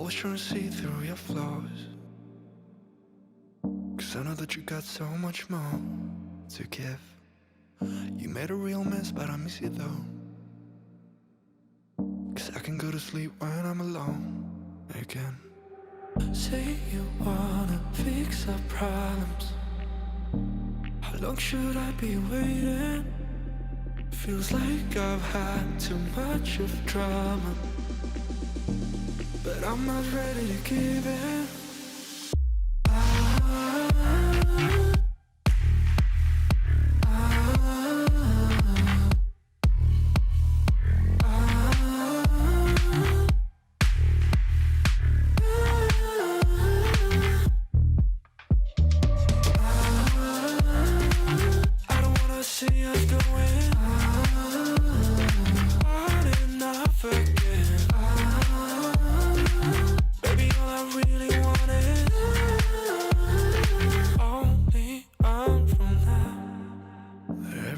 always trying to see through your flaws, 'cause I know that you got so much more to give. You made a real mess, but I miss you though, 'cause I can go to sleep when I'm alone again. Say you wanna fix our problems. How long should I be waiting? Feels like I've had too much of drama, but I'm not ready to give in.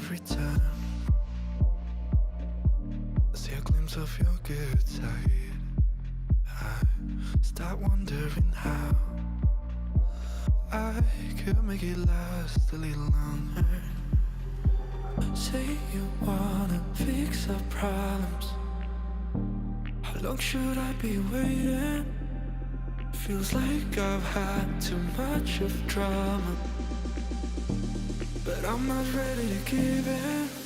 Every time I see a glimpse of your good side, I start wondering how I could make it last a little longer. Say you wanna fix our problems. How long should I be waiting? Feels like I've had too much of drama, but I'm not ready to give in.